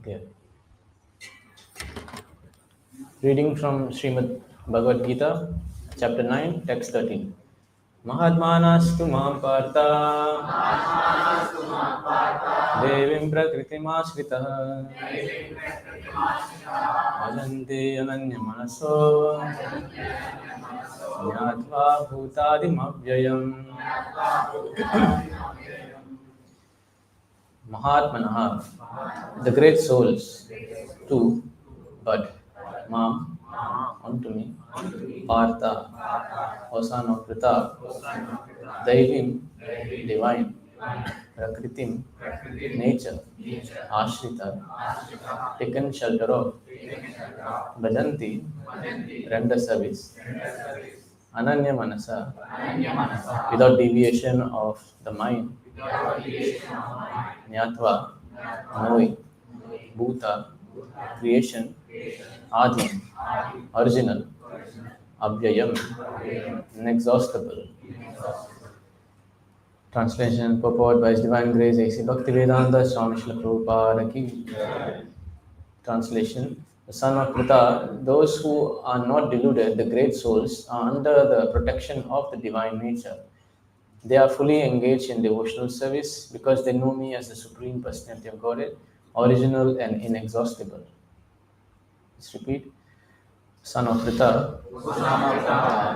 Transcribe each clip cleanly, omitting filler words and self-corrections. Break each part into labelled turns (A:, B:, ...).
A: Clear. Reading from Srimad Bhagavad Gita, chapter 9, text 13. Mahatmanastu mam partha devim prakritimashritah bhajanti ananyamanaso jnatva bhutadim avyayam. Mahatmanaha, the great souls, two, but Mam, unto me, Partha, O son of Pritha, Daivim, divine, Prakritim, nature, Ashrita, taken shelter of, Bhajanti, render service, Ananya Manasa, without deviation of the mind, Nyatva, knowing, Bhuta, creation, Adi, original, Abhyayam, inexhaustible. Translation purport by His Divine Grace A.C. Bhaktivedanta Swami Srila Prabhupada Ki. Translation: the son of Pritha, those who are not deluded, the great souls, are under the protection of the divine nature. They are fully engaged in devotional service because they know me as the Supreme Personality of Godhead, original and inexhaustible. Let's repeat. Son of Pritha,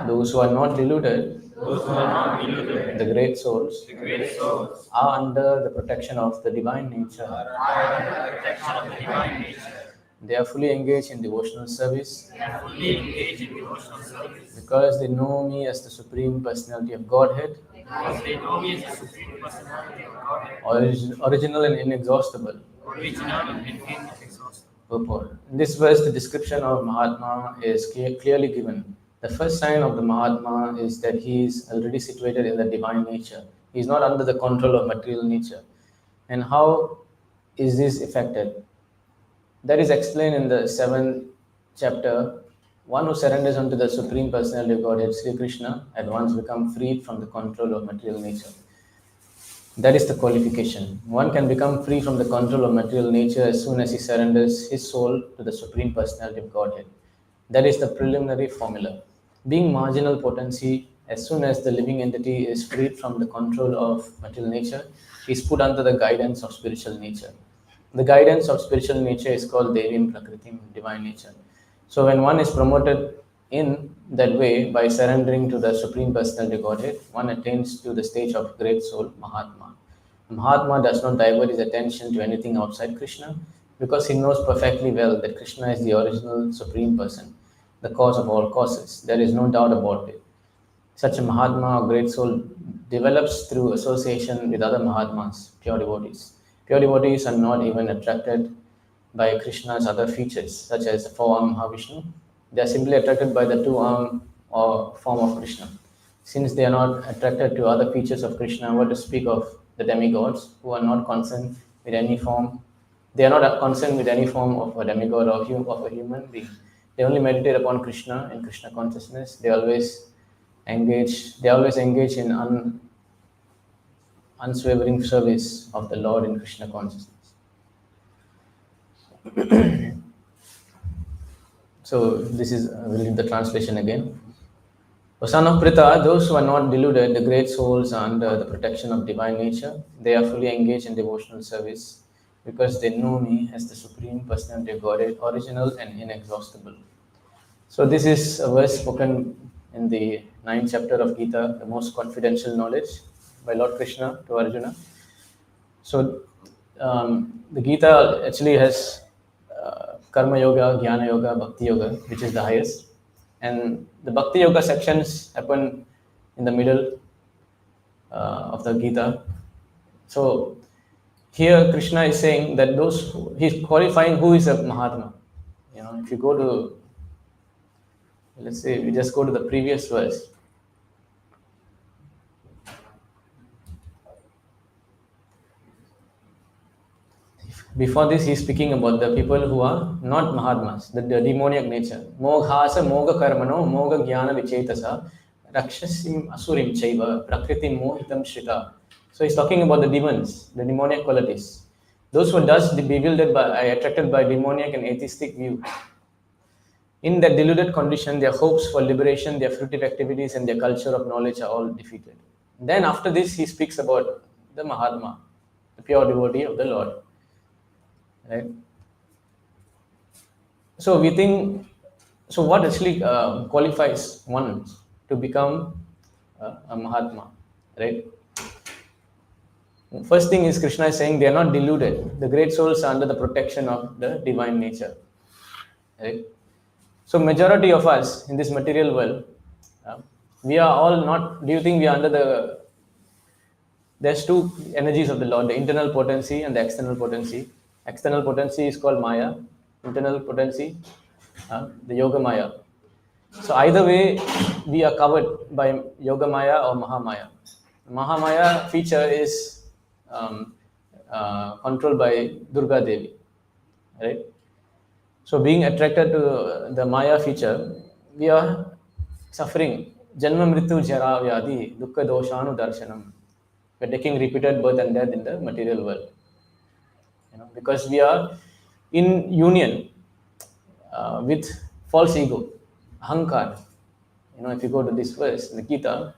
A: those who are not deluded, the great souls, are under the protection of the divine nature. They are fully engaged in devotional service because they know me as the Supreme Personality of Godhead, original and inexhaustible. Purport. In this verse, the description of Mahatma is clearly given. The first sign of the Mahatma is that he is already situated in the divine nature. He is not under the control of material nature. And how is this effected? That is explained in the 7th chapter. One who surrenders unto the Supreme Personality of Godhead, Sri Krishna, at once become freed from the control of material nature. That is the qualification. One can become free from the control of material nature as soon as he surrenders his soul to the Supreme Personality of Godhead. That is the preliminary formula. Being marginal potency, as soon as the living entity is freed from the control of material nature, he is put under the guidance of spiritual nature. The guidance of spiritual nature is called Devim Prakritim, divine nature. So when one is promoted in that way by surrendering to the Supreme Personality of Godhead, one attains to the stage of great soul, Mahatma. Mahatma does not divert his attention to anything outside Krishna because he knows perfectly well that Krishna is the original Supreme Person, the cause of all causes. There is no doubt about it. Such a Mahatma or great soul develops through association with other Mahatmas, pure devotees. Pure devotees are not even attracted by Krishna's other features, such as the four-armed Mahavishnu. They are simply attracted by the two-armed or form of Krishna. Since they are not attracted to other features of Krishna, what to speak of the demigods who are not concerned with any form? They are not concerned with any form of a demigod or of a human being. They only meditate upon Krishna and Krishna consciousness. They always engage in unswavering service of the Lord in Krishna consciousness. So this is, we'll read the translation again. O son of Pritha, those who are not deluded, the great souls are under the protection of divine nature. They are fully engaged in devotional service because they know me as the Supreme Personality of Godhead, original and inexhaustible. So this is a verse spoken in the 9th chapter of Gita, the most confidential knowledge by Lord Krishna to Arjuna. So the Gita actually has Karma Yoga, Jnana Yoga, Bhakti Yoga, which is the highest. And the Bhakti Yoga sections happen in the middle of the Gita. So here Krishna is saying that he's qualifying who is a Mahatma. If you go to, let's say, we just go to the previous verse. Before this, he's speaking about the people who are not Mahatmas, the demoniac nature. Moghasa, Moga Karmano, Moga Jnana Vichetasa, Rakshasim Asurim Chaiva, Prakritim Mohitam Shrita. So he's talking about the demons, the demoniac qualities. Those who are thus bewildered by, attracted by demoniac and atheistic view. In that deluded condition, their hopes for liberation, their fruitive activities, and their culture of knowledge are all defeated. Then after this, he speaks about the Mahatma, the pure devotee of the Lord. Right? So we think, so what actually qualifies one to become a Mahatma, right? First thing is Krishna is saying they are not deluded. The great souls are under the protection of the divine nature, right? So majority of us in this material world, we are all not. Do you think we are under the? There's two energies of the Lord: the internal potency and the external potency. External potency is called Maya. Internal potency, the Yoga Maya. So either way, we are covered by Yoga Maya or Mahamaya. Mahamaya feature is controlled by Durga Devi, right? So being attracted to the Maya feature, we are suffering. Janma Mrityu Jara Vyadi Dukkha Doshanu Darshanam. We're taking repeated birth and death in the material world. Because we are in union with false ego, ahankar. If you go to this verse, the Gita,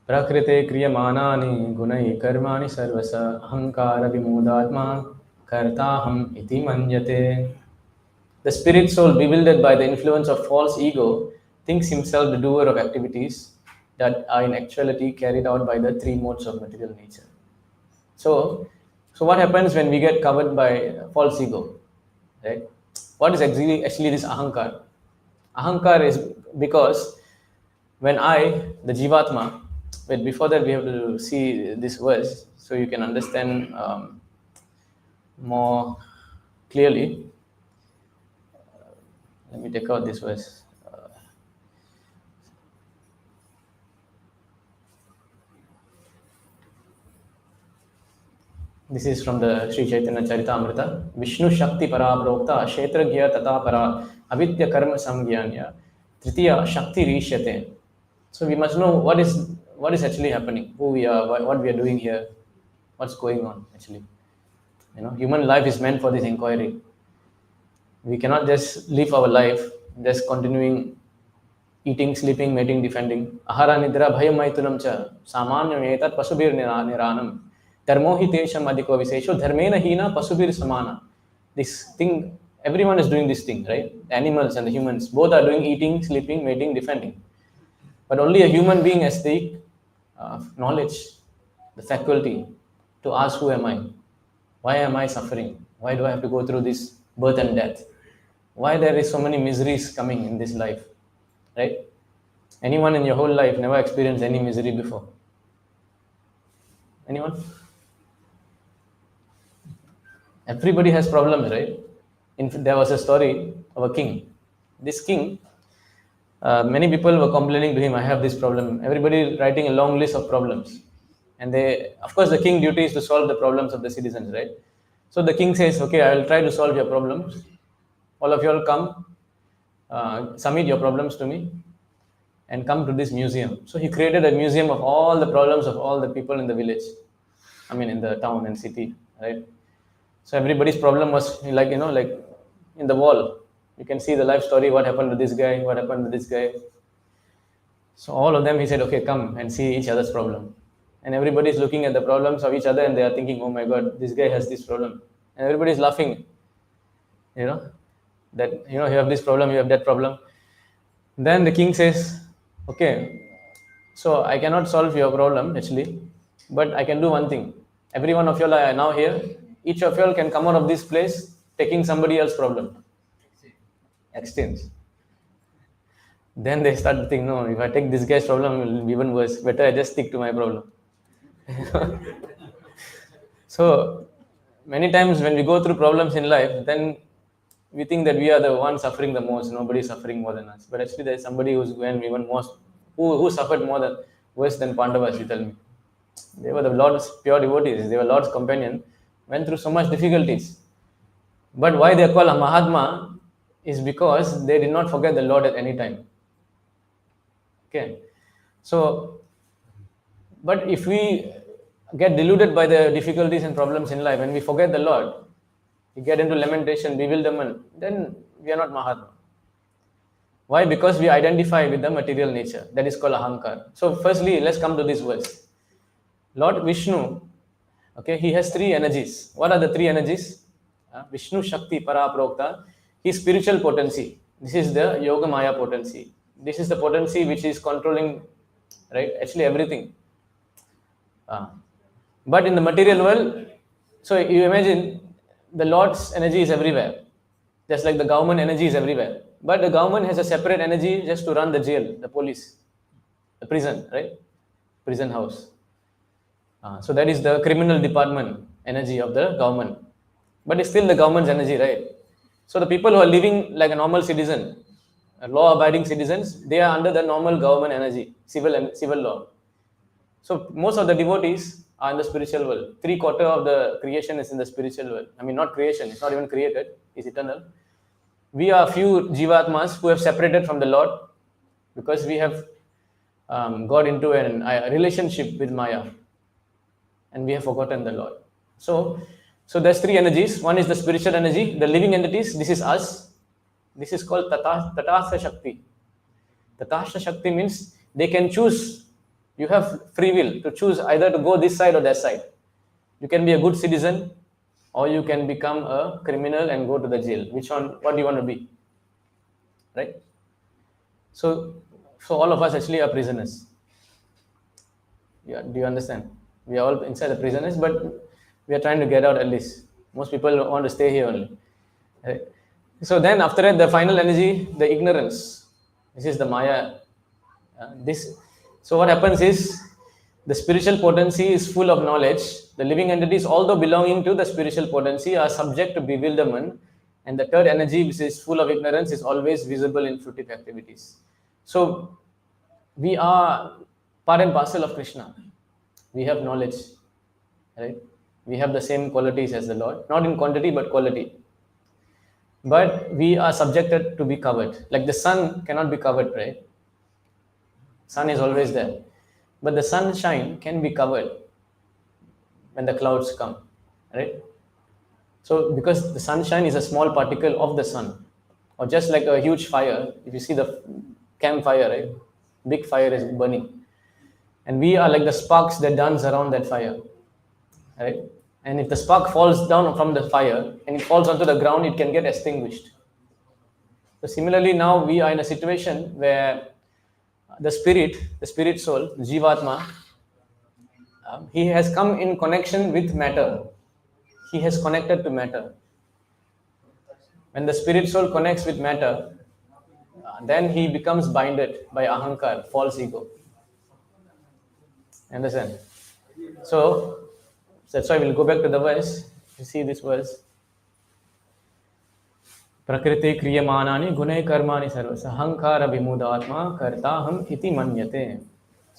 A: Prakrite kriyamānāni gunai karmāni sarvasa ahankara vimodātma kartaham iti manyate. The spirit soul, bewildered by the influence of false ego, thinks himself the doer of activities that are in actuality carried out by the three modes of material nature. So what happens when we get covered by false ego? Right? What is actually this ahankar? Ahankar is because when I, the Jivatma, but before that we have to see this verse so you can understand more clearly. Let me take out this verse. This is from the Sri Chaitanya Charitamrita. Vishnu Shakti Paraprokta Kshetragya Tata Para Avidya Karma Samgyanya Tritiya Shakti Rishyate. So we must know what is actually happening, who we are, what we are doing here, what's going on actually. Human life is meant for this inquiry. We cannot just live our life just continuing eating, sleeping, mating, defending. Ahara nidra bhayam maitunam cha samanyam etat pasubir niranam dharmo hi tesham adhiko visesho dharmena hina pasubir samana. This thing, everyone is doing this thing, right? The animals and the humans, both are doing eating, sleeping, mating, defending. But only a human being has the knowledge, the faculty to ask, who am I? Why am I suffering? Why do I have to go through this birth and death? Why there is so many miseries coming in this life, right? Anyone in your whole life never experienced any misery before? Anyone? Everybody has problems, right? There was a story of a king. This king, many people were complaining to him, I have this problem. Everybody writing a long list of problems. And of course, the king duty is to solve the problems of the citizens, right? So the king says, okay, I will try to solve your problems. All of you all come, submit your problems to me and come to this museum. So he created a museum of all the problems of all the people in the village. In the town and city, right? So everybody's problem was like in the wall. You can see the life story, what happened to this guy, what happened to this guy. So all of them, he said, okay, come and see each other's problem. And everybody's looking at the problems of each other and they are thinking, oh my God, this guy has this problem. And everybody's laughing, that, you have this problem, you have that problem. Then the king says, okay, so I cannot solve your problem actually, but I can do one thing. Every one of you are now here. Each of you all can come out of this place taking somebody else's problem. Exchange. Then they start to think, no, if I take this guy's problem, it will be even worse. Better I just stick to my problem. So many times when we go through problems in life, then we think that we are the one suffering the most. Nobody is suffering more than us. But actually, there is somebody who's going even most, who suffered worse than Pandavas. You tell me. They were the Lord's pure devotees. They were Lord's companion. Went through so much difficulties. But why they are called a Mahatma is because they did not forget the Lord at any time. Okay. So, but if we get deluded by the difficulties and problems in life and we forget the Lord, we get into lamentation, bewilderment, then we are not Mahatma. Why? Because we identify with the material nature. That is called ahankar. So, firstly, let's come to this verse. Lord Vishnu, okay, he has three energies. What are the three energies? Vishnu Shakti Paraprokta, his spiritual potency. This is the Yoga Maya potency. This is the potency which is controlling, right? Actually, everything. But in the material world, so you imagine the Lord's energy is everywhere, just like the government energy is everywhere. But the government has a separate energy just to run the jail, the police, the prison, right? Prison house. So that is the criminal department energy of the government. But it's still the government's energy, right? So the people who are living like a normal citizen, law-abiding citizens, they are under the normal government energy, civil law. So most of the devotees are in the spiritual world. 3/4 of the creation is in the spiritual world. I mean, not creation; it's not even created; it's eternal. We are few jivatmas who have separated from the Lord because we have got into a relationship with Maya, and we have forgotten the Lord. So there's three energies. One is the spiritual energy, the living entities. This is us. This is called Tatastha Shakti. Tatastha Shakti means they can choose. You have free will to choose either to go this side or that side. You can be a good citizen, or you can become a criminal and go to the jail. Which one? What do you want to be? Right? So all of us actually are prisoners. Yeah, do you understand? We are all inside the prisoners, but we are trying to get out at least. Most people want to stay here only. Right? So then after that, the final energy, the ignorance. This is the Maya. So what happens is the spiritual potency is full of knowledge. The living entities, although belonging to the spiritual potency, are subject to bewilderment. And the third energy, which is full of ignorance, is always visible in fruitive activities. So we are part and parcel of Krishna. We have knowledge, right? We have the same qualities as the Lord, not in quantity but quality. But we are subjected to be covered. Like the sun cannot be covered, right? Sun is always there. But the sunshine can be covered when the clouds come, right? So because the sunshine is a small particle of the sun, or just like a huge fire, if you see the campfire, right? Big fire is burning. And we are like the sparks that dance around that fire, right? And if the spark falls down from the fire and it falls onto the ground, it can get extinguished. So similarly, now we are in a situation where the spirit soul, Jivatma, he has come in connection with matter. He has connected to matter. When the spirit soul connects with matter, then he becomes binded by ahankar, false ego. Understand? So that's why we'll go back to the verse. You see this verse. Prakriti kriyamanani gunai karmani sarvas ahankara vimudatma kartaham iti manyate.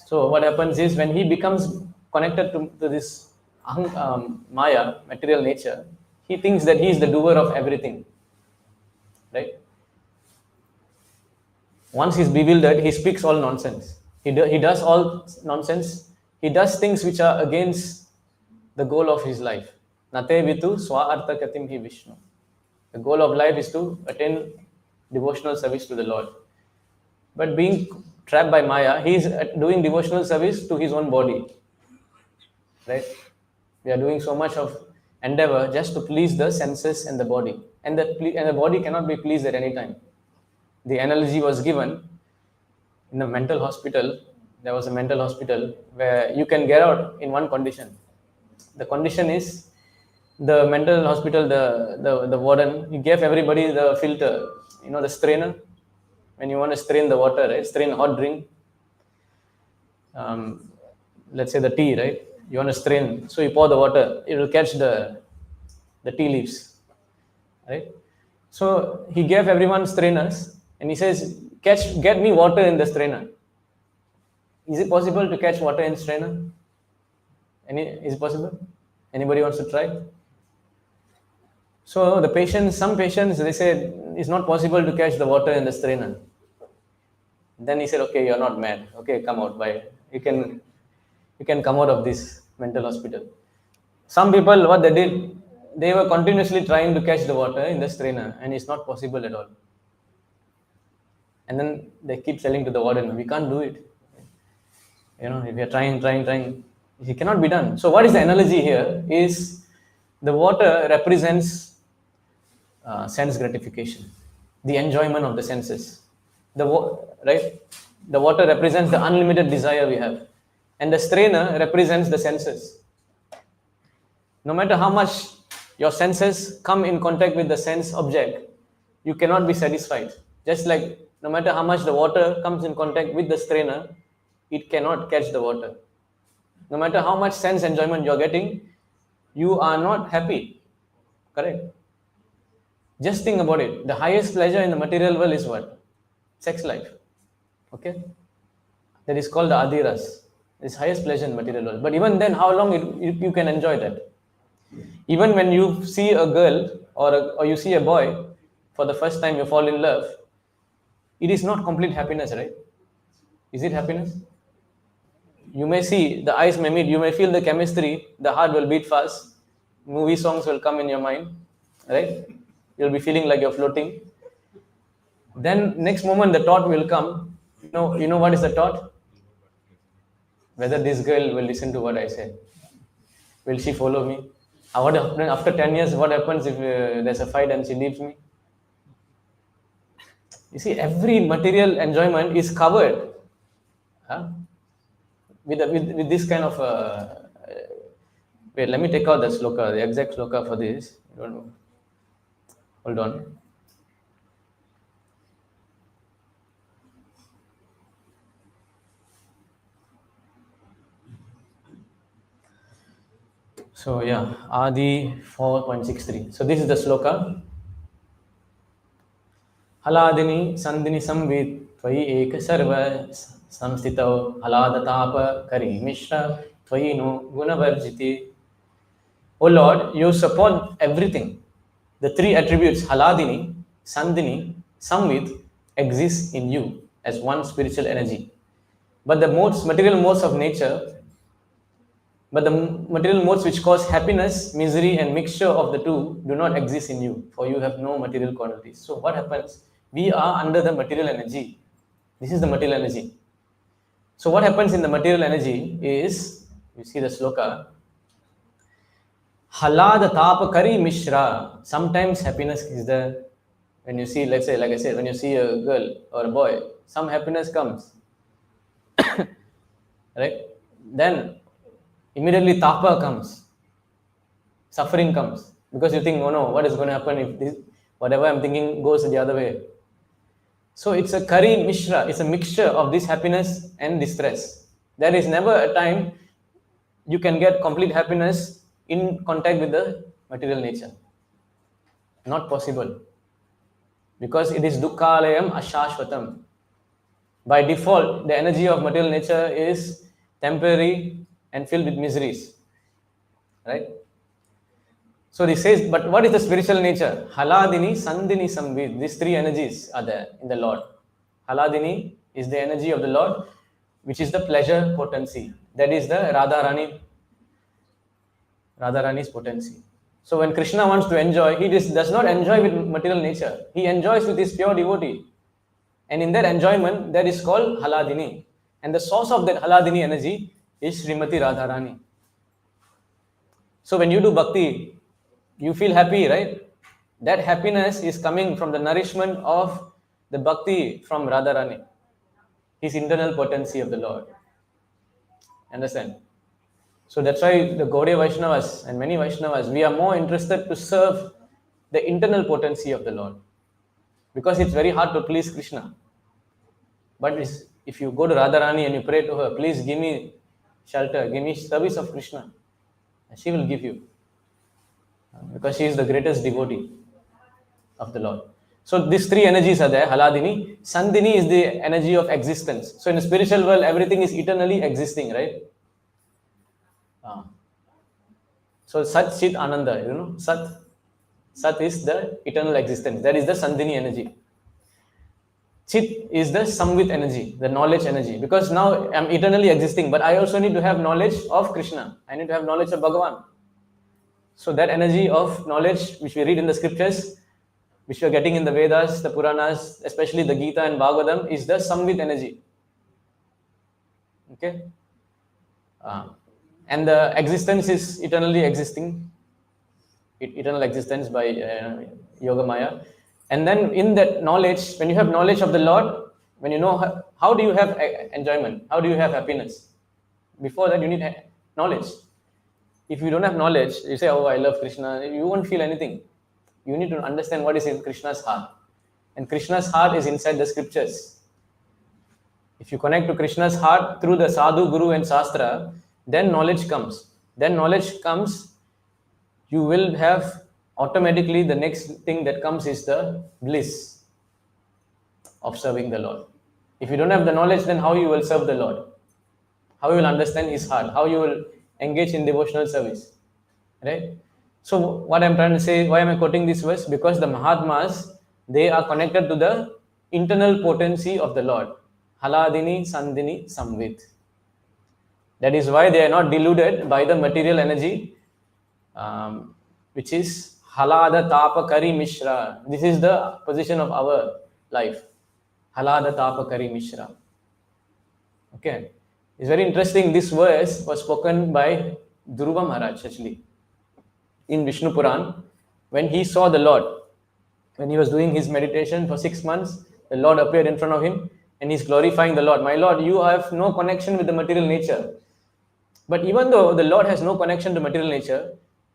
A: So what happens is when he becomes connected to this Maya, material nature, he thinks that he is the doer of everything. Right? Once he's bewildered, he speaks all nonsense. He does all nonsense. He does things which are against the goal of his life. Nate vitu swa katim hi Vishnu. The goal of life is to attain devotional service to the Lord. But being trapped by Maya, he is doing devotional service to his own body. Right? We are doing so much of endeavor just to please the senses and the body. And the body cannot be pleased at any time. The analogy was given in a mental hospital. There was a mental hospital where you can get out in one condition. The condition is the mental hospital, the warden, he gave everybody the filter, the strainer. When you want to strain the water, right? Strain hot drink. Let's say the tea, right? You want to strain, so you pour the water, it will catch the tea leaves, right? So he gave everyone strainers, and he says, get me water in the strainer. Is it possible to catch water in strainer? Is it possible? Anybody wants to try? So the patients, some patients, they said it's not possible to catch the water in the strainer. Then he said, okay, you're not mad. Okay, come out. Bye. You can come out of this mental hospital. Some people, what they did, they were continuously trying to catch the water in the strainer, and it's not possible at all. And then they keep telling to the warden, we can't do it. If you're trying, it cannot be done. So what is the analogy here is the water represents sense gratification, the enjoyment of the senses. Right? The water represents the unlimited desire we have, and the strainer represents the senses. No matter how much your senses come in contact with the sense object, you cannot be satisfied. Just like no matter how much the water comes in contact with the strainer, it cannot catch the water. No matter how much sense enjoyment you're getting, you are not happy. Correct? Just think about it. The highest pleasure in the material world is what? Sex life. Okay? That is called the adiras. It's highest pleasure in material world. But even then, how long you can enjoy that? Even when you see a girl or you see a boy for the first time, you fall in love, it is not complete happiness, right? Is it happiness? You may see, the eyes may meet, you may feel the chemistry, the heart will beat fast, movie songs will come in your mind, right? You'll be feeling like you're floating. Then next moment the thought will come. You know what is the thought? Whether this girl will listen to what I say. Will she follow me? After 10 years, what happens if there's a fight and she leaves me? You see, every material enjoyment is covered with this kind of. Wait, let me take out the sloka, the exact sloka for this. I don't know. Hold on. So yeah, Adi 4.63. So this is the sloka. Haladini Sandini Samvit Tvayi Ek Sarva Samstito Haladatapa Kari Mishra Tvayi no Gunavarjiti. O Lord, you support everything. The three attributes Haladini, Sandini, Samvit exist in you as one spiritual energy. But the material modes of nature, but the material modes which cause happiness, misery, and mixture of the two do not exist in you, for you have no material qualities. So what happens? We are under the material energy. This is the material energy. So what happens in the material energy is, you see the sloka, halada tapa kari mishra. Sometimes happiness is there. When you see, let's say, like I said, when you see a girl or a boy, some happiness comes. Right? Then immediately tapa comes. Suffering comes. Because you think, oh no, what is going to happen if this, whatever I'm thinking goes the other way? So it's a kari mishra, it's a mixture of this happiness and distress. There is never a time you can get complete happiness in contact with the material nature. Not possible. Because it is dukkhalayam ashashvatam. By default, the energy of material nature is temporary and filled with miseries. Right? So this says, but what is the spiritual nature? Haladini, Sandini, Samvit. These three energies are there in the Lord. Haladini is the energy of the Lord, which is the pleasure potency. That is the Radharani's potency. So when Krishna wants to enjoy, he does not enjoy with material nature. He enjoys with his pure devotee. And in that enjoyment, that is called Haladini. And the source of that Haladini energy is Srimati Radharani. So when you do bhakti, you feel happy, right? That happiness is coming from the nourishment of the bhakti from Radharani, his internal potency of the Lord. Understand? So that's why the Gaudiya Vaishnavas and many Vaishnavas, we are more interested to serve the internal potency of the Lord. Because it's very hard to please Krishna. But if you go to Radharani and you pray to her, please give me shelter, give me service of Krishna, she will give you. Because she is the greatest devotee of the Lord. So these three energies are there. Haladini. Sandini is the energy of existence. So in the spiritual world, everything is eternally existing, right? So Sat, Chit, Ananda, Sat. Sat is the eternal existence. That is the Sandhini energy. Chit is the samvit energy, the knowledge energy. Because now I'm eternally existing, but I also need to have knowledge of Krishna. I need to have knowledge of Bhagavan. So that energy of knowledge, which we read in the scriptures, which we are getting in the Vedas, the Puranas, especially the Gita and Bhagavatam, is the samvit energy. Okay? And the existence is eternally existing, eternal existence by Yoga Maya. And then in that knowledge, when you have knowledge of the Lord, when you know how do you have enjoyment, how do you have happiness? Before that, you need knowledge. If you don't have knowledge, you say, oh, I love Krishna, you won't feel anything. You need to understand what is in Krishna's heart. And Krishna's heart is inside the scriptures. If you connect to Krishna's heart through the sadhu, guru and sastra, then knowledge comes. Then knowledge comes, you will have automatically the next thing that comes is the bliss of serving the Lord. If you don't have the knowledge, then how you will serve the Lord? How you will understand his heart? How you will engage in devotional service? Right? So what I'm trying to say, why am I quoting this verse? Because the Mahatmas, they are connected to the internal potency of the Lord. Haladini, Sandhini, Samvit. That is why they are not deluded by the material energy, which is Halada Tapa Kari Mishra. This is the position of our life. Halada Tapa Kari Mishra. Okay. It's very interesting. This verse was spoken by Dhruva Maharaj actually in Vishnu Puran when he saw the Lord. When he was doing his meditation for 6 months, the Lord appeared in front of him and he's glorifying the Lord. My Lord, you have no connection with the material nature. But even though the Lord has no connection to material nature,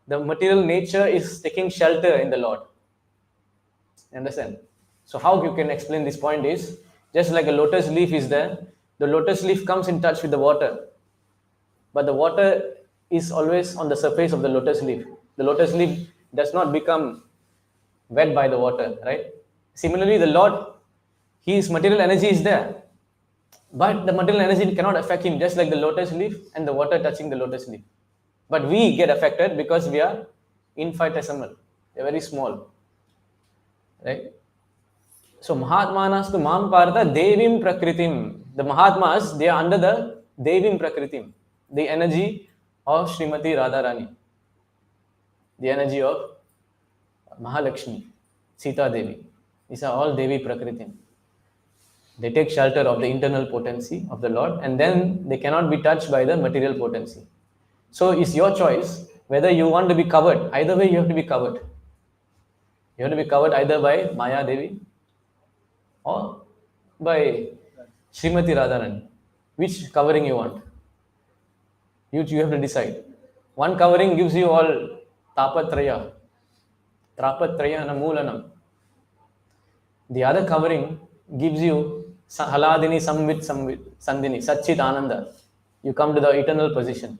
A: the material nature is taking shelter in the Lord. You understand? So how you can explain this point is, just like a lotus leaf is there, the lotus leaf comes in touch with the water. But the water is always on the surface of the lotus leaf. The lotus leaf does not become wet by the water, right? Similarly, the Lord, his material energy is there. But the material energy cannot affect him, just like the lotus leaf and the water touching the lotus leaf. But we get affected because we are infinitesimal. We are very small. Right? So Mahatmanas to Mam Partha Devim Prakritim. The Mahatmas, they are under the Devim Prakritim, the energy of Srimati Radharani, the energy of Mahalakshmi, Sita Devi. These are all Devi Prakritim. They take shelter of the internal potency of the Lord, and then they cannot be touched by the material potency. So it's your choice whether you want to be covered. Either way, you have to be covered. You have to be covered either by Maya Devi or by Srimati Radharani. Which covering you want? You have to decide. One covering gives you all tapatraya, trapatraya namulanam. The other covering gives you Haladini Samvit Sandhini, Satchit Ananda. You come to the eternal position.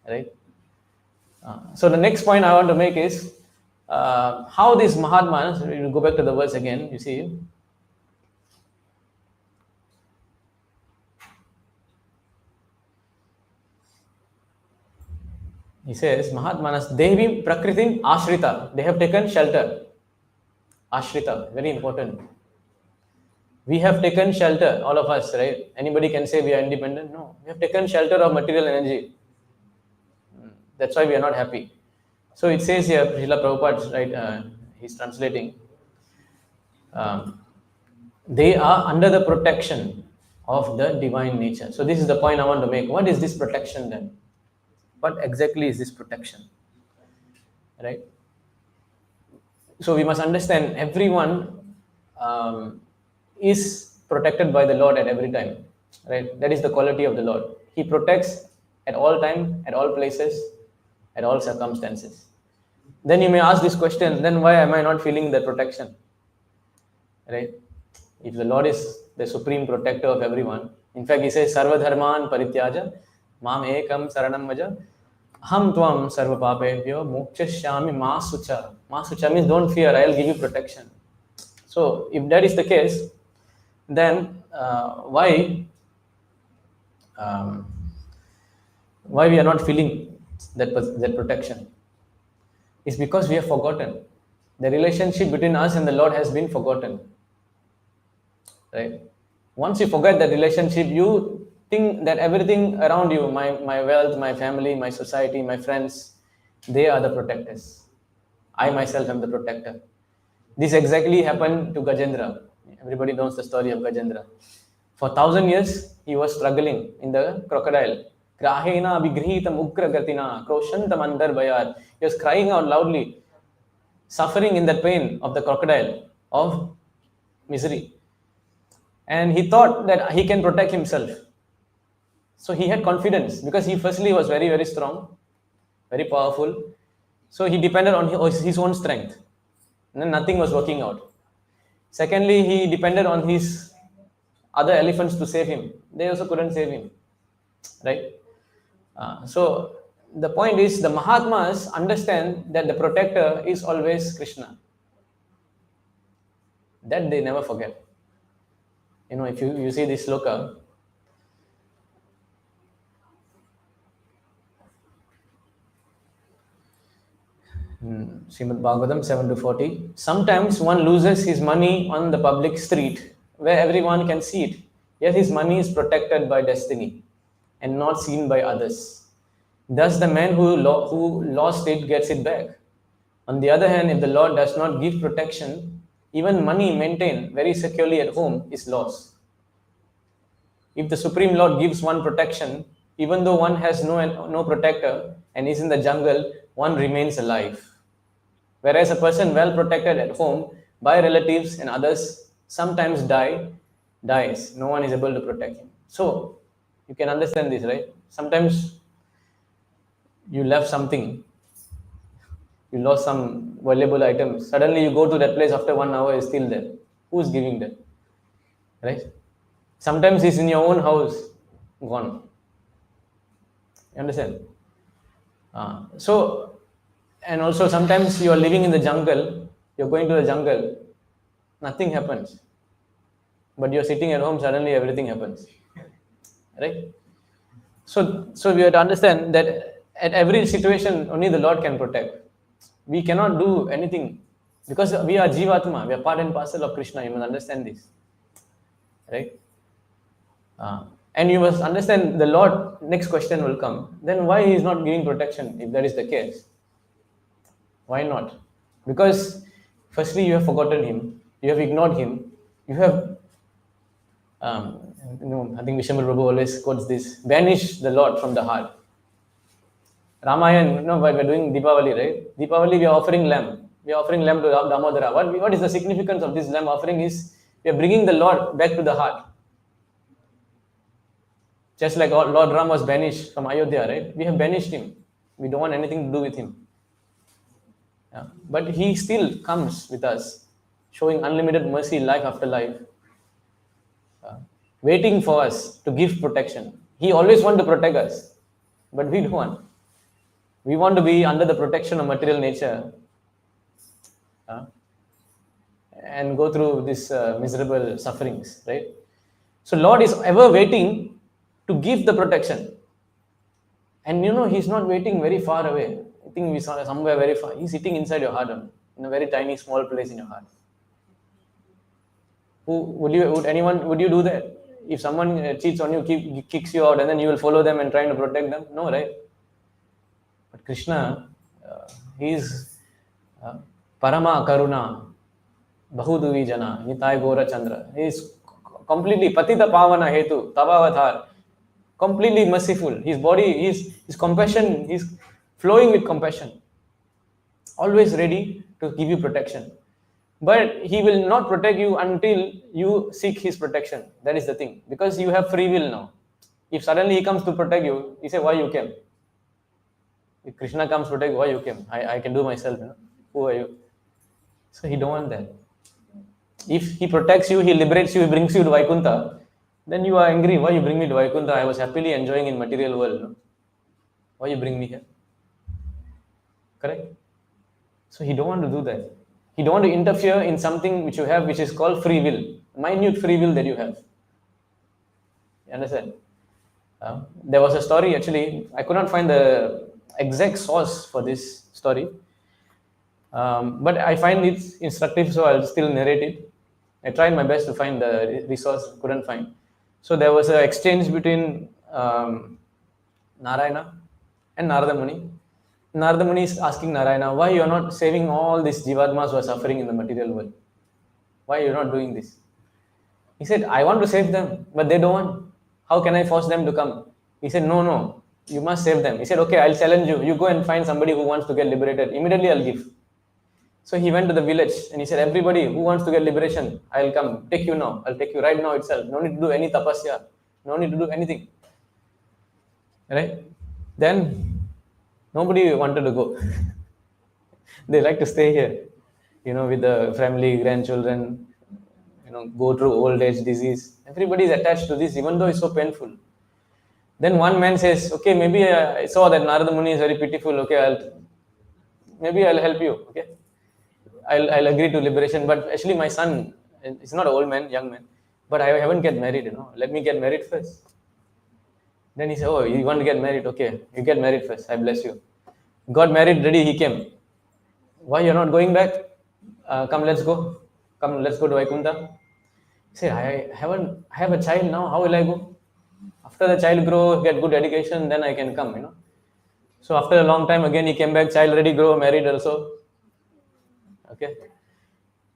A: Right? So the next point I want to make is how these Mahatmas, we'll go back to the verse again, you see. He says, Mahatmanas, Devi Prakritim Ashrita. They have taken shelter. Ashrita, very important. We have taken shelter, all of us, right? Anybody can say we are independent? No. We have taken shelter of material energy. That's why we are not happy. So it says here, Srila Prabhupada, right? He's translating. They are under the protection of the divine nature. So this is the point I want to make. What is this protection then? What exactly is this protection? Right? So we must understand everyone is protected by the Lord at every time. Right? That is the quality of the Lord. He protects at all time, at all places, at all circumstances. Then you may ask this question, then why am I not feeling the protection? Right? If the Lord is the supreme protector of everyone, in fact, he says, Sarva Dharman Parityaja, Mam Ekam Saranam Vaja, Ham Tvam Sarva Papebhyo, Mokshashyami Ma Sucha. Ma Sucha means don't fear, I'll give you protection. So, if that is the case, then why we are not feeling that protection? is because we have forgotten. The relationship between us and the Lord has been forgotten. Right? Once you forget that relationship, you think that everything around you, my wealth, my family, my society, my friends, they are the protectors. I myself am the protector. This exactly happened to Gajendra. Everybody knows the story of Gajendra. For 1,000 years, he was struggling in the crocodile. Grahena abhigrihitam ukra gatina kroshantam andar bayar. He was crying out loudly, suffering in that pain of the crocodile, of misery. And he thought that he can protect himself. So he had confidence because he firstly was very, very strong, very powerful. So he depended on his own strength. And then nothing was working out. Secondly, he depended on his other elephants to save him. They also couldn't save him. Right? So the point is, the Mahatmas understand that the protector is always Krishna. That they never forget. If you see this sloka, Srimad Bhagavatam 7-40. Sometimes one loses his money on the public street where everyone can see it. Yet his money is protected by destiny and not seen by others. Thus, the man who lost it gets it back. On the other hand, if the Lord does not give protection, even money maintained very securely at home is lost. If the Supreme Lord gives one protection, even though one has no protector and is in the jungle, one remains alive. Whereas a person well protected at home by relatives and others sometimes dies. No one is able to protect him. So, you can understand this, right? Sometimes you left something, you lost some valuable items. Suddenly you go to that place, after 1 hour, it's still there. Who's giving that? Right? Sometimes it's in your own house, gone. You understand? And also sometimes you are living in the jungle, you're going to the jungle, nothing happens. But you're sitting at home, suddenly everything happens. Right? So we have to understand that at every situation, only the Lord can protect. We cannot do anything because we are Jivatma, we are part and parcel of Krishna. You must understand this. Right? And you must understand the Lord, next question will come. Then why he is not giving protection if that is the case? Why not? Because firstly, you have forgotten him, you have ignored him, you have, I think Vishambar Prabhu always quotes this, banish the Lord from the heart. Ramayana, we're doing Deepavali, right? Deepavali, we are offering lamb. We are offering lamb to Damodara. What is the significance of this lamb offering is, we are bringing the Lord back to the heart. Just like Lord Ram was banished from Ayodhya, right? We have banished him. We don't want anything to do with him. Yeah. But he still comes with us, showing unlimited mercy life after life, waiting for us to give protection. He always wants to protect us, but we don't want. We want to be under the protection of material nature and go through these miserable sufferings, right? So Lord is ever waiting to give the protection. And he's not waiting very far away. I think we saw somewhere very far. He's sitting inside your heart, in a very tiny, small place in your heart. Would you do that? If someone cheats on you, kicks you out, and then you will follow them and trying to protect them? No, right? But Krishna, he is Parama Karuna, Bahuduvi Jana, Nitai Gora Chandra. He is completely Patita Pavana Hetu, Tabavathar, completely merciful. His body, his compassion, he's flowing with compassion, always ready to give you protection. But he will not protect you until you seek his protection. That is the thing. Because you have free will now. If suddenly he comes to protect you, he say, why you came? If Krishna comes to protect you, why you came? I can do myself. Who are you? So he don't want that. If he protects you, he liberates you, he brings you to Vaikuntha, then you are angry. Why you bring me to Vaikuntha? I was happily enjoying in material world. Why you bring me here? Correct? So he don't want to do that. He don't want to interfere in something which you have, which is called free will, minute free will that you have. You understand? There was a story, actually, I could not find the exact source for this story, But I find it instructive, so I'll still narrate it. I tried my best to find the resource, couldn't find. So there was an exchange between Narayana and Narada Muni. Narada Muni is asking Narayana, why you are not saving all these jivatmas who are suffering in the material world? Why you are not doing this? He said, I want to save them, but they don't want. How can I force them to come? He said, no, no, you must save them. He said, okay, I'll challenge you. You go and find somebody who wants to get liberated. Immediately I'll give. So he went to the village and he said, everybody who wants to get liberation, I'll come. Take you now. I'll take you right now itself. No need to do any tapasya. No need to do anything. Right? Then nobody wanted to go. They like to stay here, with the family, grandchildren, go through old age disease. Everybody is attached to this, even though it's so painful. Then one man says, okay, maybe I saw that Narada Muni is very pitiful. Okay, maybe I'll help you. Okay, I'll agree to liberation. But actually, my son, it's not an old man, young man, but I haven't get married. Let me get married first. Then he said, oh, you want to get married? Okay, you get married first. I bless you. Got married, ready, he came. Why you're not going back? Come, let's go. Come, let's go to Vaikuntha. He said, I have a child now. How will I go? After the child grow, get good education, then I can come. So after a long time, again he came back. Child ready, grow, married also. Okay.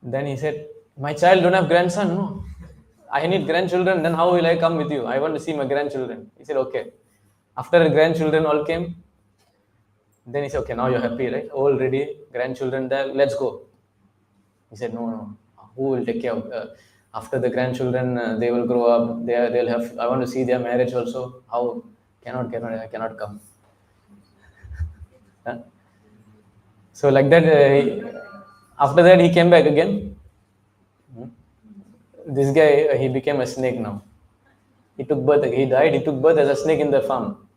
A: Then he said, my child don't have grandson. No, I need grandchildren. Then how will I come with you? I want to see my grandchildren. He said, okay. After the grandchildren all came, then he said, okay, now you're happy, right? All ready, grandchildren there, let's go. He said, no. Who will take care of after the grandchildren? They will grow up. They'll have. I want to see their marriage also. How? I cannot come. Huh? So like that. After that, he came back again. This guy, he became a snake now. He took birth. He died. He took birth as a snake in the farm,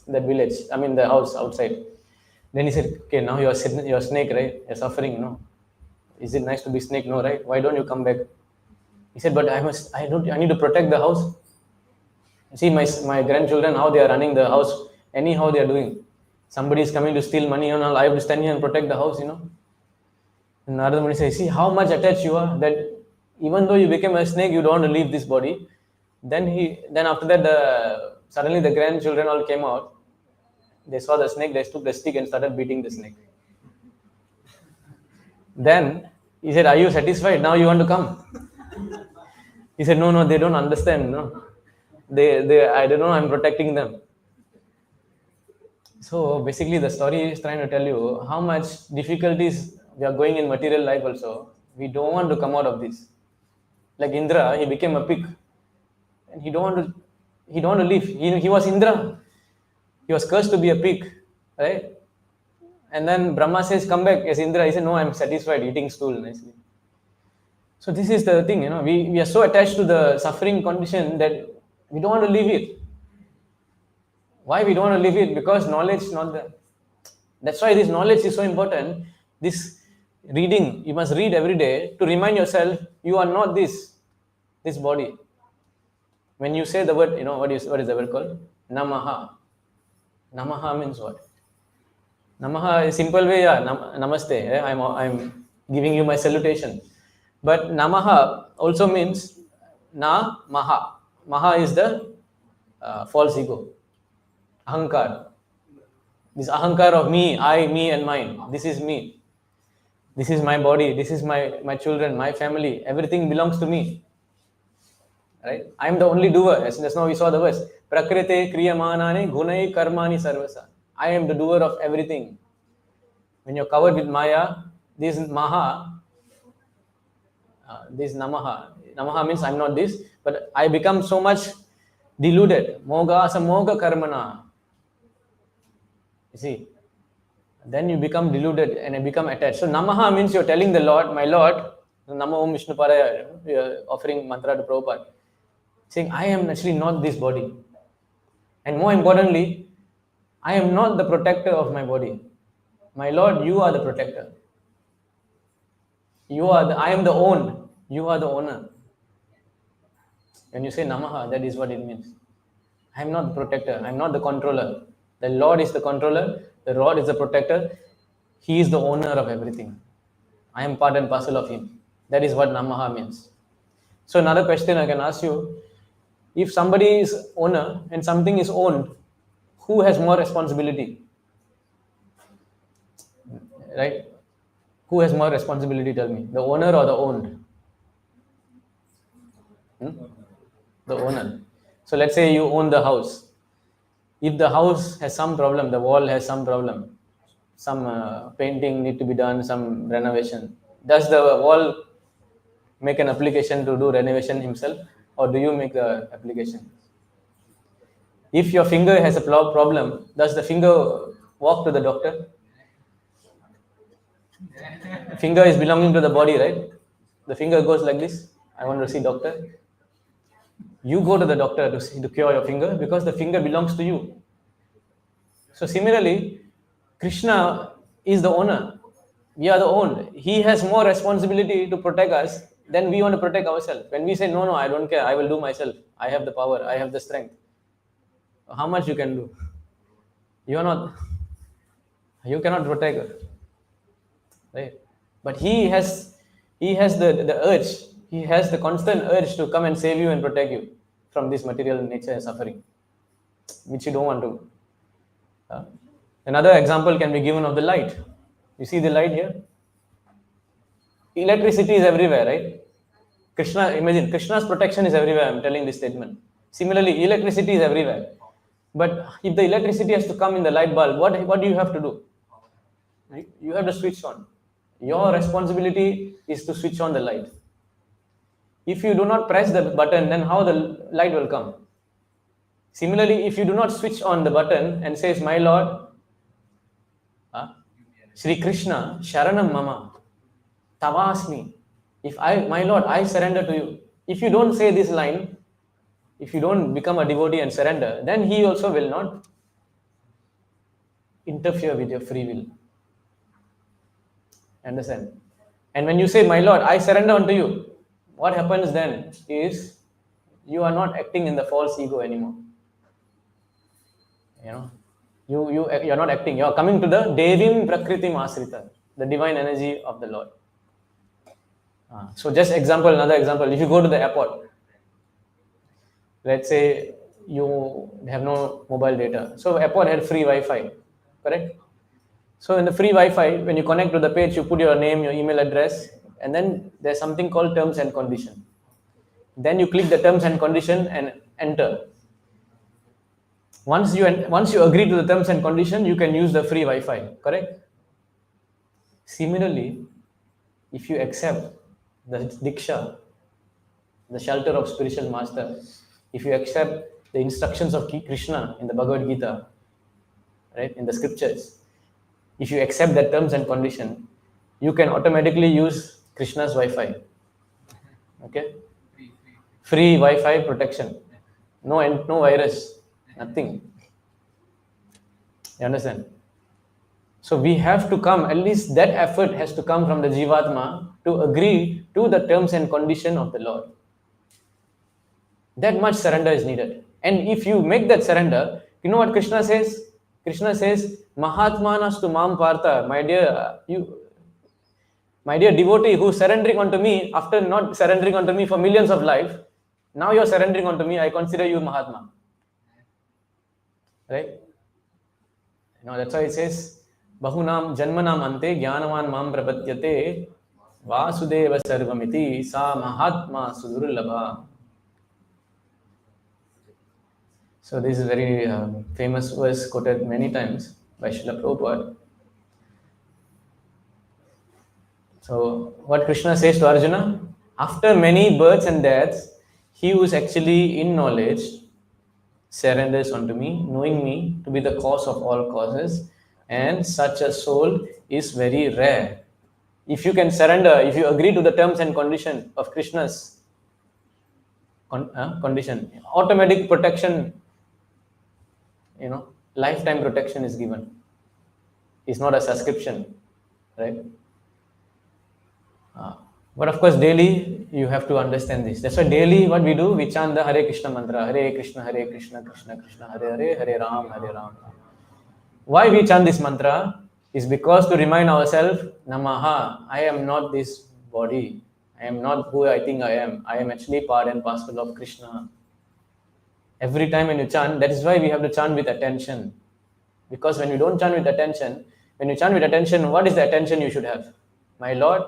A: that village. I mean, the house outside. Then he said, okay, now you're a snake, right? You're suffering, no? Is it nice to be snake? No, right? Why don't you come back? He said, but I need to protect the house. See my grandchildren, how they are running the house. Anyhow they are doing. Somebody is coming to steal money and all. I have to stand here and protect the house, And Narada Muni says, see how much attached you are, that even though you became a snake, you don't want to leave this body. Then after that, suddenly the grandchildren all came out. They saw the snake, they took the stick and started beating the snake. Then he said, are you satisfied? Now you want to come? He said, no, they don't understand. No, I don't know, I'm protecting them. So basically the story is trying to tell you how much difficulties we are going in material life also. We don't want to come out of this. Like Indra, he became a pig. And he don't want to live. He was Indra. He was cursed to be a pig. Right? And then Brahma says, come back as Indra. He said, no, I'm satisfied eating stool nicely. So this is the thing, we are so attached to the suffering condition that we don't want to leave it. Why we don't want to leave it? Because knowledge is not there. That's why this knowledge is so important. This reading, you must read every day to remind yourself, you are not this body. When you say the word, what is the word called? Namaha. Namaha means what? Namaha is simple way, namaste. I'm giving you my salutation. But namaha also means na maha. Maha is the false ego. Ahankar. This ahankar of me, I, me and mine. This is me. This is my body. This is my children, my family. Everything belongs to me. Right? I am the only doer. As just now we saw the verse. Prakrite kriyamanane gunai karmani sarvasa. I am the doer of everything. When you're covered with Maya, this Maha, this Namaha. Namaha means I'm not this, but I become so much deluded. Moga samoga karmana. You see, then you become deluded and I become attached. So Namaha means you're telling the Lord, my Lord, Namo Om Vishnu Paraya, you're offering mantra to Prabhupada, saying, I am actually not this body. And more importantly, I am not the protector of my body. My Lord, you are the protector. I am the owned. You are the owner. When you say Namaha, that is what it means. I am not the protector. I am not the controller. The Lord is the controller. The Lord is the protector. He is the owner of everything. I am part and parcel of him. That is what Namaha means. So another question I can ask you, if somebody is owner and something is owned, who has more responsibility? Right? Who has more responsibility, tell me? The owner or the owned? The owner. So let's say you own the house. If the house has some problem, the wall has some problem, some painting need to be done, some renovation, does the wall make an application to do renovation himself, or do you make the application? If your finger has a problem, does the finger walk to the doctor? Finger is belonging to the body, right? The finger goes like this. I want to see doctor. You go to the doctor to cure your finger because the finger belongs to you. So similarly, Krishna is the owner. We are the owned. He has more responsibility to protect us than we want to protect ourselves. When we say, no, I don't care, I will do myself. I have the power, I have the strength. How much you can do? You cannot protect, right? But he has the urge, he has the constant urge to come and save you and protect you from this material nature and suffering, which you don't want to. Another example can be given of the light. You see the light here? Electricity is everywhere, right? Imagine, Krishna's protection is everywhere. I'm telling this statement. Similarly, electricity is everywhere. But if the electricity has to come in the light bulb, what do you have to do? Right? You have to switch on. Your responsibility is to switch on the light. If you do not press the button, then how the light will come? Similarly, if you do not switch on the button and says, my Lord, Sri Krishna, Sharanam Mama, Tavasmi, my Lord, I surrender to you. If you don't say this line, if you don't become a devotee and surrender, then he also will not interfere with your free will. Understand? And when you say, my Lord, I surrender unto you, what happens then is you are not acting in the false ego anymore. You know, you are not acting. You are coming to the Devim Prakritim Asrita, the divine energy of the Lord. So just another example. If you go to the airport, let's say you have no mobile data. So airport had free Wi-Fi, correct? So in the free Wi-Fi, when you connect to the page, you put your name, your email address, and then there's something called terms and condition. Then you click the terms and condition and enter. Once you agree to the terms and condition, you can use the free Wi-Fi, correct? Similarly, if you accept the Diksha, the shelter of spiritual master, if you accept the instructions of Krishna in the Bhagavad Gita, right, in the scriptures, if you accept that terms and condition, you can automatically use Krishna's Wi-Fi. Okay? Free Wi-Fi protection. No virus. Nothing. You understand? So we have to come, at least that effort has to come from the Jivatma to agree to the terms and condition of the Lord. That much surrender is needed. And if you make that surrender, you know what Krishna says? Krishna says, Mahatmanastu Mam Partha, my dear devotee who's surrendering unto me after not surrendering unto me for millions of lives, now you're surrendering unto me, I consider you Mahatma. Right? You know, that's why it says, Bahunam Janmanam Ante Jnanavan Mam Prapadyate Vasudeva Sarvamiti Sa Mahatma Sudurlabha. So this is a very famous verse quoted many times by Srila Prabhupada. So what Krishna says to Arjuna, after many births and deaths, he who is actually in knowledge surrenders unto me, knowing me to be the cause of all causes, and such a soul is very rare. If you can surrender, if you agree to the terms and condition of Krishna's condition, automatic protection, you know, lifetime protection is given. It's not a subscription, right? But of course, daily you have to understand this. That's why daily what we do, we chant the Hare Krishna mantra, Hare Krishna, Krishna Krishna, Hare Hare, Hare Ram, Hare Ram. Why we chant this mantra is because to remind ourselves, Namaha, I am not this body. I am not who I think I am. I am actually part and parcel of Krishna. Every time when you chant, that is why we have to chant with attention. Because when you don't chant with attention, when you chant with attention, what is the attention you should have? My Lord,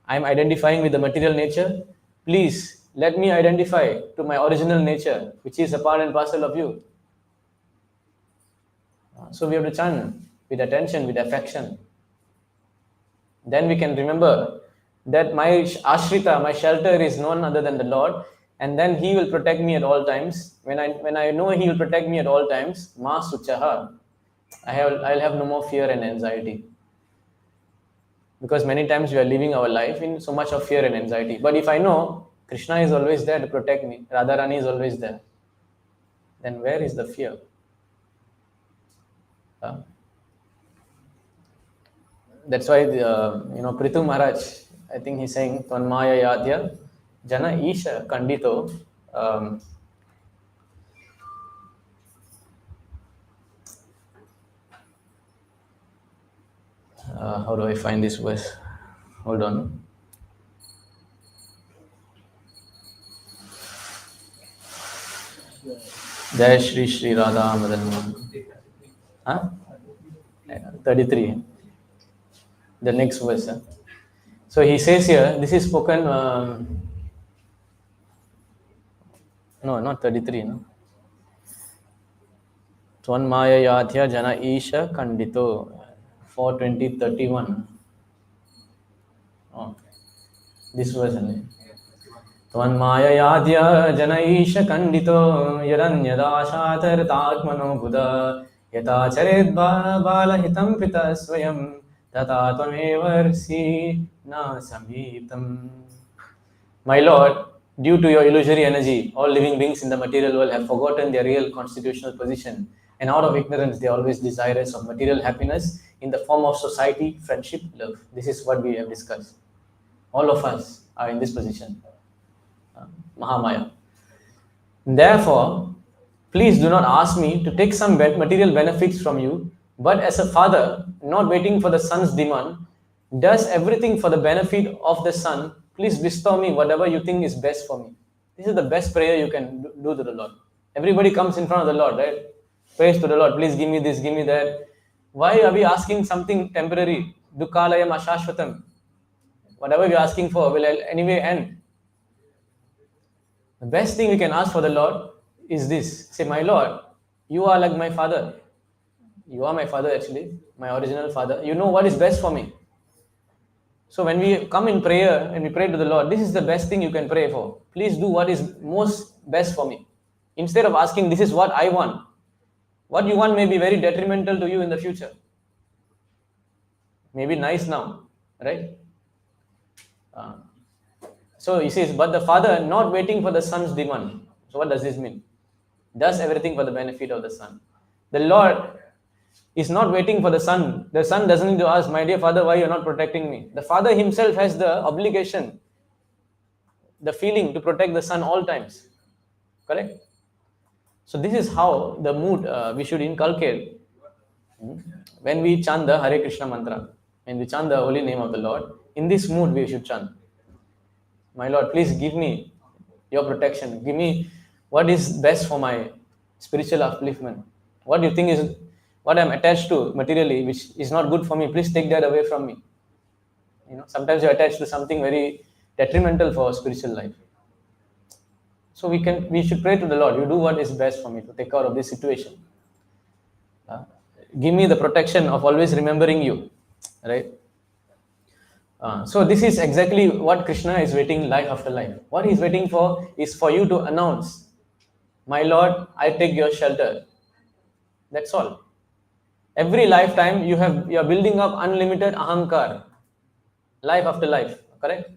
A: I am identifying with the material nature. Please let me identify to my original nature, which is a part and parcel of you. So we have to chant with attention, with affection. Then we can remember that my ashrita, my shelter is none other than the Lord, and then He will protect me at all times. When I know He will protect me at all times, ma suchaha, I'll have no more fear and anxiety. Because many times we are living our life in so much of fear and anxiety. But if I know Krishna is always there to protect me, Radharani is always there, then where is the fear? That's why Prithu Maharaj, I think he's saying Tvanmaya Yadya Jana Isha Kandito. How do I find this verse? Hold on. Jai Shri Shri Radha Madan. Huh? 33. The next verse. So he says here, this is spoken, no, not 33, no. Tvanmaya Yadhya Jana Isha Kandito, 4:20:31. Oh, this verse only. Tvanmaya Yadhya Jana Isha Kandito, Yaranyadashatartatmano Buddha, Yata Chared Bala Hitam Pita Swayam, Tata Tvamevarsi Na Samhitam. My Lord, due to your illusory energy, all living beings in the material world have forgotten their real constitutional position, and out of ignorance, they are always desirous of material happiness in the form of society, friendship, love. This is what we have discussed. All of us are in this position. Mahamaya. Therefore, please do not ask me to take some material benefits from you, but as a father, not waiting for the son's demand, does everything for the benefit of the son. Please bestow me whatever you think is best for me. This is the best prayer you can do to the Lord. Everybody comes in front of the Lord, right? Praise to the Lord. Please give me this, give me that. Why are we asking something temporary? Dukkalayam ashashvatam. Whatever we're asking for will anyway end. The best thing we can ask for the Lord is this. Say, my Lord, you are like my father. You are my father actually, my original father. You know what is best for me. So when we come in prayer and we pray to the Lord, this is the best thing you can pray for. Please do what is most best for me. Instead of asking, this is what I want. What you want may be very detrimental to you in the future. Maybe nice now, right? So he says, but the father not waiting for the son's demand. So what does this mean? Does everything for the benefit of the son. The Lord is not waiting for the son. The son doesn't need to ask, my dear father, why you're not protecting me? The father himself has the obligation, the feeling to protect the son all times. Correct? So this is how the mood we should inculcate when we chant the Hare Krishna mantra. When we chant the holy name of the Lord, in this mood we should chant. My Lord, please give me your protection. Give me what is best for my spiritual upliftment. What you think is what I'm attached to materially, which is not good for me, please take that away from me. Sometimes you're attached to something very detrimental for our spiritual life. So we should pray to the Lord. You do what is best for me to take care of this situation. Give me the protection of always remembering you, right? So this is exactly what Krishna is waiting life after life. What he's waiting for is for you to announce, my Lord, I take your shelter. That's all. Every lifetime you are building up unlimited ahankar, life after life, correct?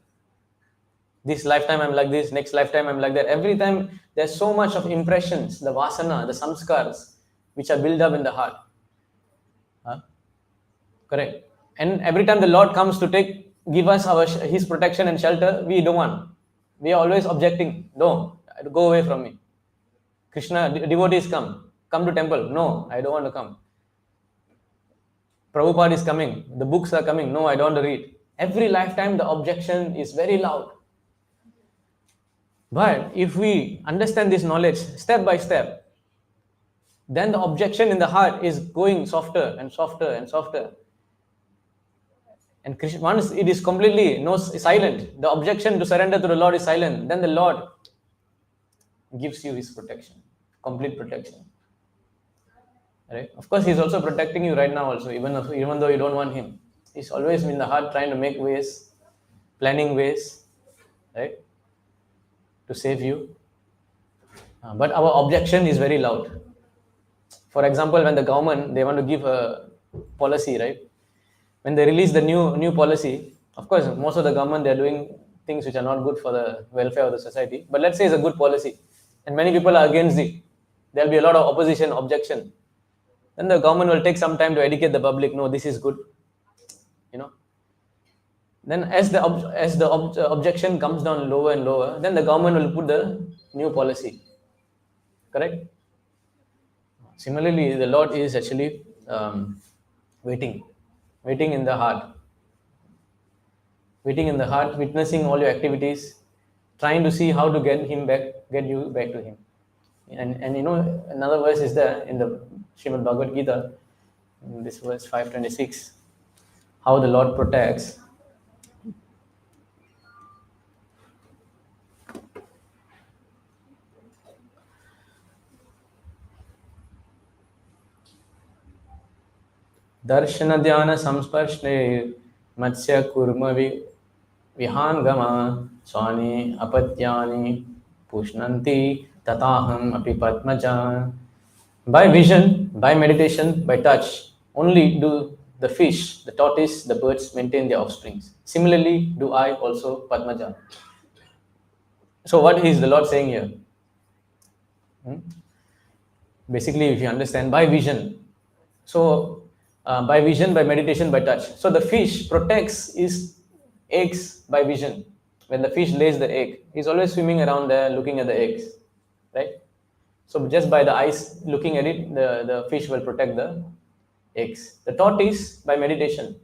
A: This lifetime I'm like this, next lifetime I'm like that. Every time there's so much of impressions, the vasana, the samskars, which are built up in the heart. Correct. And every time the Lord comes to give us His protection and shelter, we don't want. We are always objecting. No, go away from me. Krishna, devotees come to temple. No, I don't want to come. Prabhupada is coming, the books are coming, no, I don't want to read. Every lifetime the objection is very loud. But if we understand this knowledge step by step, then the objection in the heart is going softer and softer and softer. And Krishna, once it is completely silent, the objection to surrender to the Lord is silent, then the Lord gives you his protection, complete protection. Right? Of course, he's also protecting you right now also, even though you don't want him. He's always in the heart trying to make ways, planning ways, right, to save you. But our objection is very loud. For example, when the government, they want to give a policy, right? When they release the new policy, of course, most of the government, they're doing things which are not good for the welfare of the society. But let's say it's a good policy, and many people are against it. There'll be a lot of opposition, objection. Then the government will take some time to educate the public. No, this is good. You know. Then as the objection comes down lower and lower, then the government will put the new policy. Correct? Similarly, the Lord is actually waiting in the heart. Waiting in the heart, witnessing all your activities, trying to see how to get you back to him. And you know, another verse is there in the Srimad Bhagavad Gita, in this verse 526, how the Lord protects. Darshana dhyana samsparshne matsya kurma vihangama swani apatyani pushnanti tataham api padmaja. By vision, by meditation, by touch, only do the fish, the tortoise, the birds maintain their offsprings. Similarly, do I also, Padmaja. So what is the Lord saying here? Basically, if you understand, by vision. So, by vision, by meditation, by touch. So the fish protects his eggs by vision. When the fish lays the egg, he's always swimming around there looking at the eggs, right? So just by the eyes looking at it, the fish will protect the eggs. The tortoise by meditation.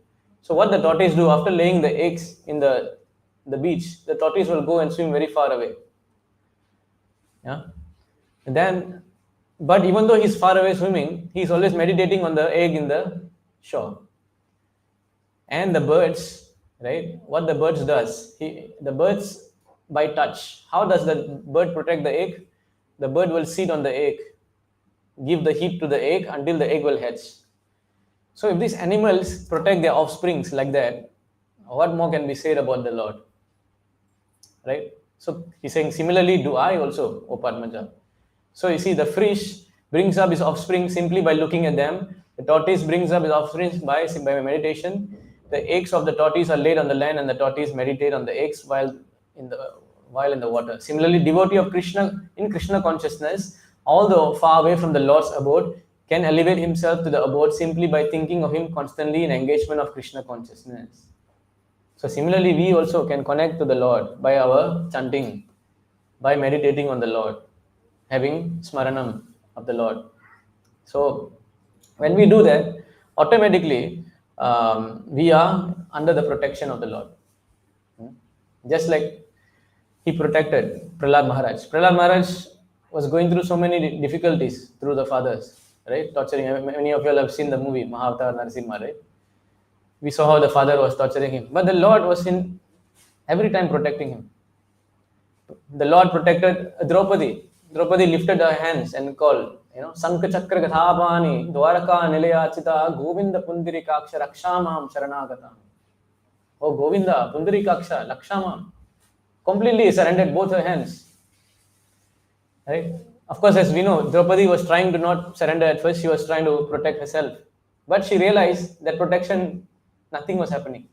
A: So what the tortoise do after laying the eggs in the beach, the tortoise will go and swim very far away. Yeah. And then, but even though he's far away swimming, he's always meditating on the egg in the shore. And the birds, right? What the birds does, the birds by touch. How does the bird protect the egg? The bird will sit on the egg, give the heat to the egg until the egg will hatch. So if these animals protect their offsprings like that, what more can be said about the Lord? Right? So he's saying, similarly, do I also, O Padmaja. So you see, the fish brings up his offspring simply by looking at them. The tortoise brings up his offspring by meditation. The eggs of the tortoise are laid on the land, and the tortoise meditate on the eggs while in the water. Similarly, devotee of Krishna in Krishna consciousness, although far away from the Lord's abode, can elevate himself to the abode simply by thinking of him constantly in engagement of Krishna consciousness. So similarly, we also can connect to the Lord by our chanting, by meditating on the Lord, having smaranam of the Lord. So when we do that, automatically we are under the protection of the Lord. Just like he protected Prahlad Maharaj. Prahlad Maharaj was going through so many difficulties through the fathers, right? Torturing. Many of you all have seen the movie Mahavatar Narasimha, right? We saw how the father was torturing him. But the Lord was in every time protecting him. The Lord protected Draupadi. Draupadi lifted her hands and called, Sankha Chakra Gathapani, Dwaraka Nilayachita, Govinda Pundirikaksha, Rakshamam Sharanagatam. Oh Govinda, Pundirikaksha, Lakshamam. Completely surrendered both her hands. Right? Of course, as we know, Draupadi was trying to not surrender at first. She was trying to protect herself. But she realized that protection, nothing was happening.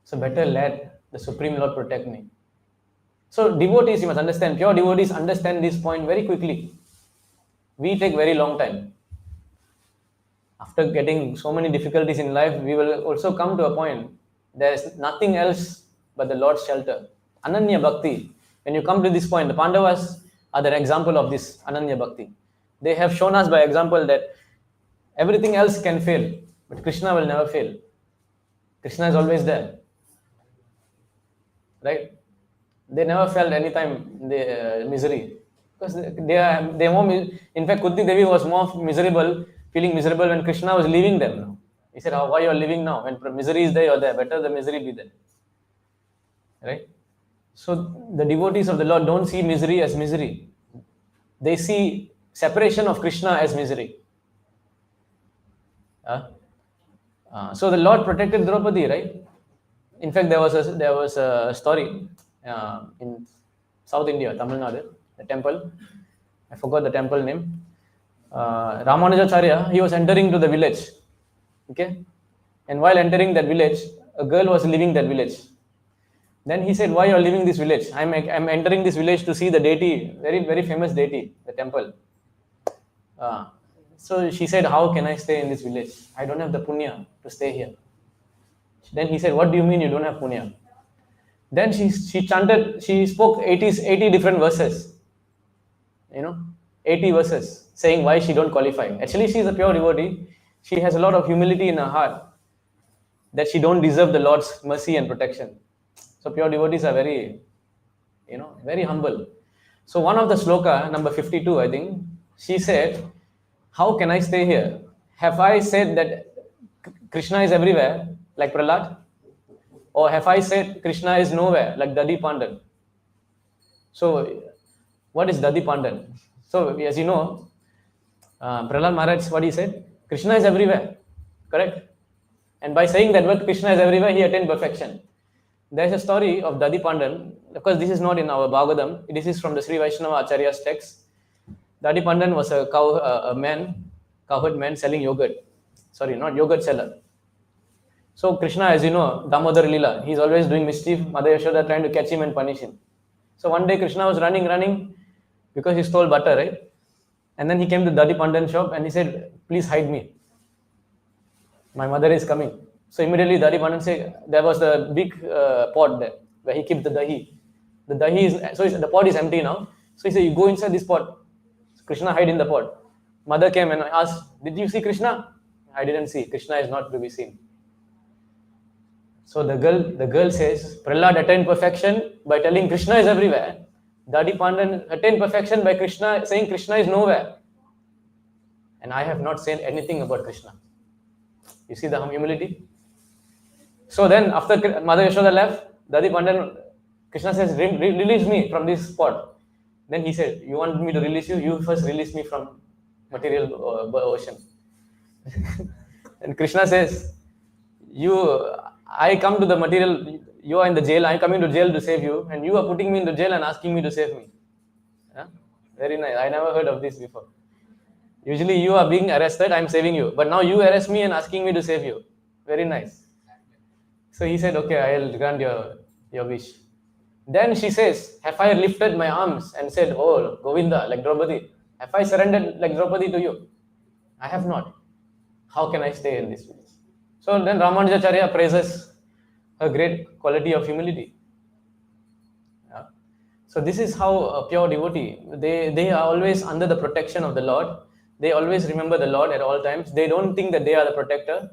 A: So better let the Supreme Lord protect me. So devotees, you must understand, pure devotees understand this point very quickly. We take very long time. After getting so many difficulties in life, we will also come to a point, there is nothing else but the Lord's shelter. Ananya Bhakti. When you come to this point, the Pandavas are the example of this Ananya Bhakti. They have shown us by example that everything else can fail. But Krishna will never fail. Krishna is always there. Right? They never felt any time the misery. Because they more, in fact, Kunti Devi was more feeling miserable when Krishna was leaving them now. He said, why you are leaving now? When misery is there, you are there. Better the misery be there. Right? So the devotees of the Lord don't see misery as misery. They see separation of Krishna as misery. So the Lord protected Draupadi, right? In fact, there was a story in South India, Tamil Nadu, the temple. I forgot the temple name. Ramanujacharya, he was entering to the village. Okay? And while entering that village, a girl was leaving that village. Then he said, why you are leaving this village? I'm entering this village to see the deity, very, very famous deity, the temple. So she said, how can I stay in this village? I don't have the punya to stay here. Then he said, what do you mean you don't have punya? Then she spoke 80 different verses. 80 verses saying why she don't qualify. Actually, she is a pure devotee. She has a lot of humility in her heart that she don't deserve the Lord's mercy and protection. So pure devotees are very, very humble. So one of the sloka, number 52, I think, she said, how can I stay here? Have I said that Krishna is everywhere, like Prahlad? Or have I said Krishna is nowhere, like Dadi Pandan? So, what is Dadi Pandan? So, as you know, Prahlad Maharaj, what he said? Krishna is everywhere, correct? And by saying that word Krishna is everywhere, he attained perfection. There is a story of Dadi Pandan. Of course, this is not in our Bhagavatam. This is from the Sri Vaishnava Acharya's text. Dadi Pandan was a cowherd man selling yogurt. Sorry, not yogurt seller. So Krishna, as you know, Damodar Leela, he's always doing mischief. Mother Yashoda trying to catch him and punish him. So one day Krishna was running because he stole butter, right? And then he came to Dadi Pandan shop and he said, please hide me. My mother is coming. So immediately Dadi Pandan said, there was a big pot there where he kept the dahi. The dahi the pot is empty now. So he said, you go inside this pot. So Krishna hide in the pot. Mother came and asked, did you see Krishna? I didn't see. Krishna is not to be seen. So the girl says, Prahlad attained perfection by telling Krishna is everywhere. Dadi Pandan attained perfection by saying Krishna is nowhere. And I have not said anything about Krishna. You see the humility? So then after Mother Yashoda left, Dadi Pandan, Krishna says, release me from this spot. Then he said, you want me to release you? You first release me from material ocean. And Krishna says, I come to the material, you are in the jail, I am coming to jail to save you, and you are putting me in the jail and asking me to save me. Yeah? Very nice. I never heard of this before. Usually you are being arrested, I am saving you. But now you arrest me and asking me to save you. Very nice. So he said, okay, I will grant your wish. Then she says, have I lifted my arms and said, oh, Govinda, like Draupadi, have I surrendered like Draupadi to you? I have not. How can I stay in this place? So then Ramanujacharya praises her great quality of humility. Yeah. So this is how a pure devotee, they are always under the protection of the Lord. They always remember the Lord at all times. They don't think that they are the protector.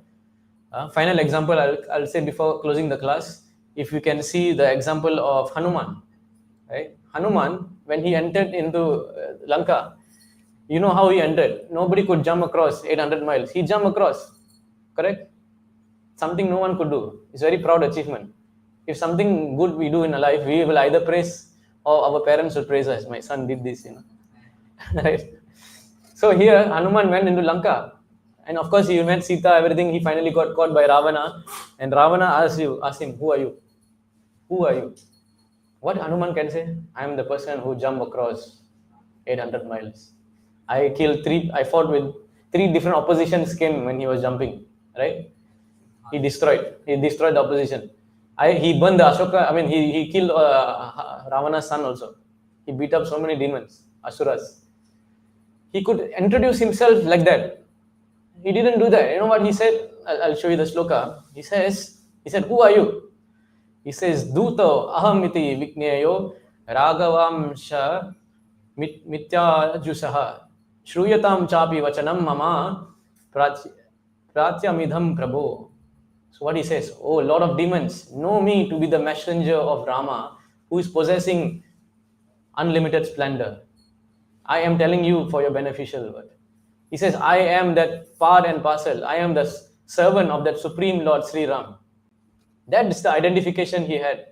A: Final example, I'll say before closing the class, if you can see the example of Hanuman. Right? Hanuman, when he entered into Lanka, you know how he entered. Nobody could jump across 800 miles. He jumped across. Correct? Something no one could do. It's a very proud achievement. If something good we do in a life, we will either praise or our parents will praise us. My son did this, Right? So here, Hanuman went into Lanka. And of course, he met Sita, everything. He finally got caught by Ravana. And Ravana asked him, who are you? Who are you? What Hanuman can say? I am the person who jumped across 800 miles. I fought with 3 different oppositions came when he was jumping. Right? He destroyed the opposition. He burned the Ashoka, he killed Ravana's son also. He beat up so many demons, Asuras. He could introduce himself like that. He didn't do that. You know what he said? I'll show you the sloka. He said, who are you? He says, Duto ahamiti vikneyo ragavamsha mitya jusaha shruyatam chapi vachanam mama Pratyamidham Prabho. So what he says, oh Lord of demons, know me to be the messenger of Rama who is possessing unlimited splendor. I am telling you for your beneficial word. He says, I am that part and parcel. I am the servant of that Supreme Lord Sri Ram. That is the identification he had.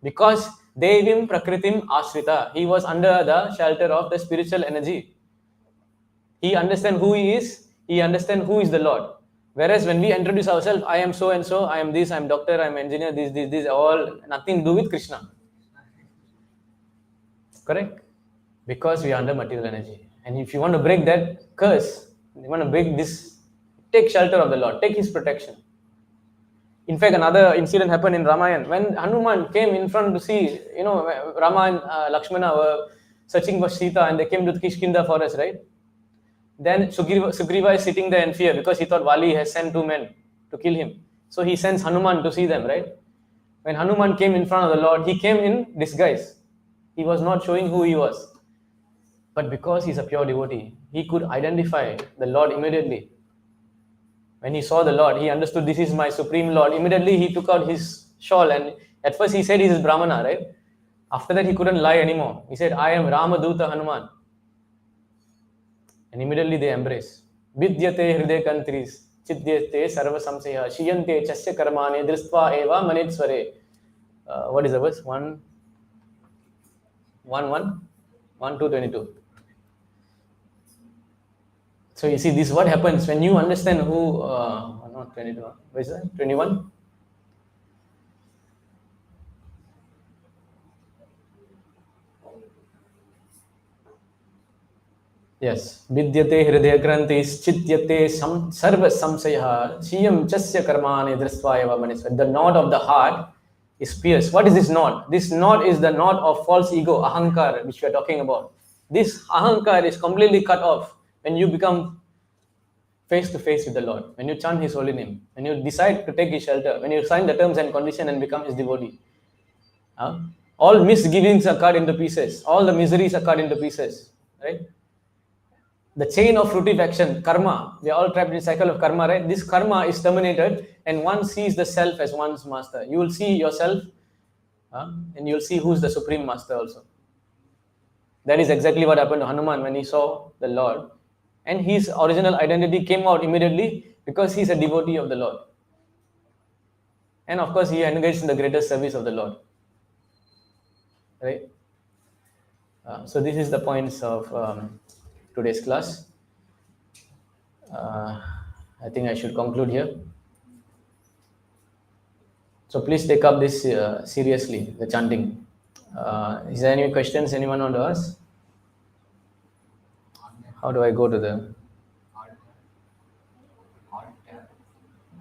A: Because Devim Prakritim Ashrita, he was under the shelter of the spiritual energy. He understands who he is, he understands who is the Lord. Whereas when we introduce ourselves, I am so and so, I am this, I am doctor, I am engineer, this, all nothing to do with Krishna. Correct? Because we are under material energy. And if you want to break that curse, you want to break this, take shelter of the Lord, take his protection. In fact, another incident happened in Ramayana. When Hanuman came in front to see, Rama and Lakshmana were searching for Sita and they came to the Kishkinda forest, right? Then Sugriva is sitting there in fear because he thought Vali has sent 2 men to kill him. So he sends Hanuman to see them, right? When Hanuman came in front of the Lord, he came in disguise. He was not showing who he was. But because he's a pure devotee, he could identify the Lord immediately. When he saw the Lord, he understood this is my Supreme Lord. Immediately he took out his shawl and at first he said he is Brahmana, right? After that he couldn't lie anymore. He said, I am Ramaduta Hanuman. And immediately they embrace. Vidyate hriday kantris, chidyate sarva samsaya, shiyante chasya karmane, dristva eva manitsvare. What is the verse? 1, 2, 22. So you see, this is what happens when you understand who, not 22, what is that? 21? Yes. Vidyate hridaya grantis chityate sarva samsaya shiyam chasya karmane dristvayava manisva. The knot of the heart is pierced. What is this knot? This knot is the knot of false ego, ahankar, which we are talking about. This ahankar is completely cut off when you become face to face with the Lord, when you chant his holy name, when you decide to take his shelter, when you sign the terms and conditions and become his devotee. All misgivings are cut into pieces. All the miseries are cut into pieces. Right? The chain of fruitive action, karma, we are all trapped in the cycle of karma, right? This karma is terminated and one sees the self as one's master. You will see yourself and you will see who's the supreme master also. That is exactly what happened to Hanuman when he saw the Lord. And his original identity came out immediately because he's a devotee of the Lord. And of course, he engaged in the greatest service of the Lord. Right? So this is the points of today's class. I think I should conclude here. So please take up this seriously, the chanting. Is there any questions anyone want to ask? How do I go to the...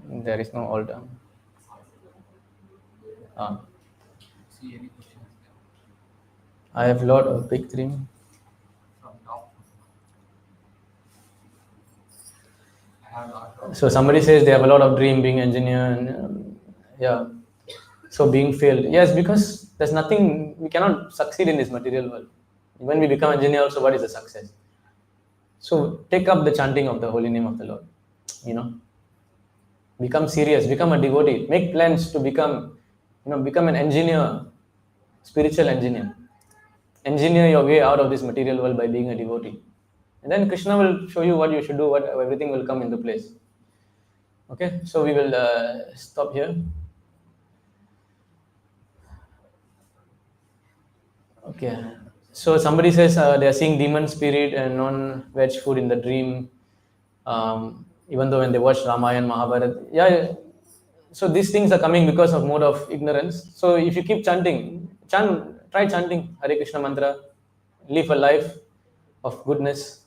A: There is no altar. I have a lot of big dream. So somebody says they have a lot of dream being engineer and so being failed. Yes, because there's nothing, we cannot succeed in this material world. When we become engineer also, what is the success? So take up the chanting of the holy name of the Lord. Become serious, become a devotee, make plans to become an engineer, spiritual engineer. Engineer your way out of this material world by being a devotee. And then Krishna will show you what you should do, everything will come into place. Okay, so we will stop here. Okay, so somebody says they are seeing demon spirit and non-veg food in the dream, even though when they watch Ramayana, Mahabharata. Yeah, so these things are coming because of mode of ignorance. So if you keep chanting, try chanting Hare Krishna mantra, live a life of goodness,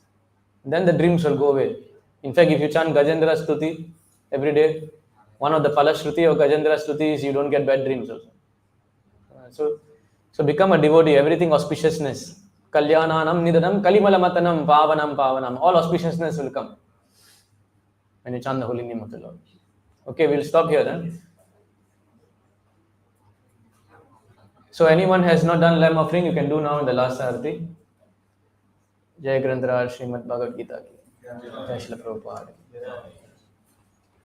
A: then the dreams will go away. In fact, if you chant Gajendra Stuti every day, one of the Palashruti of Gajendra Stuti is you don't get bad dreams also. So become a devotee, everything auspiciousness. Kalyananam nidanam kalimala pavanam. All auspiciousness will come when you chant the holy name of the Lord. Okay, we'll stop here then. So anyone has not done lamb offering, you can do now in the last Arati. Jai Granthara Srimad Bhagavad Gita ki. Jai Srila Prabhupada.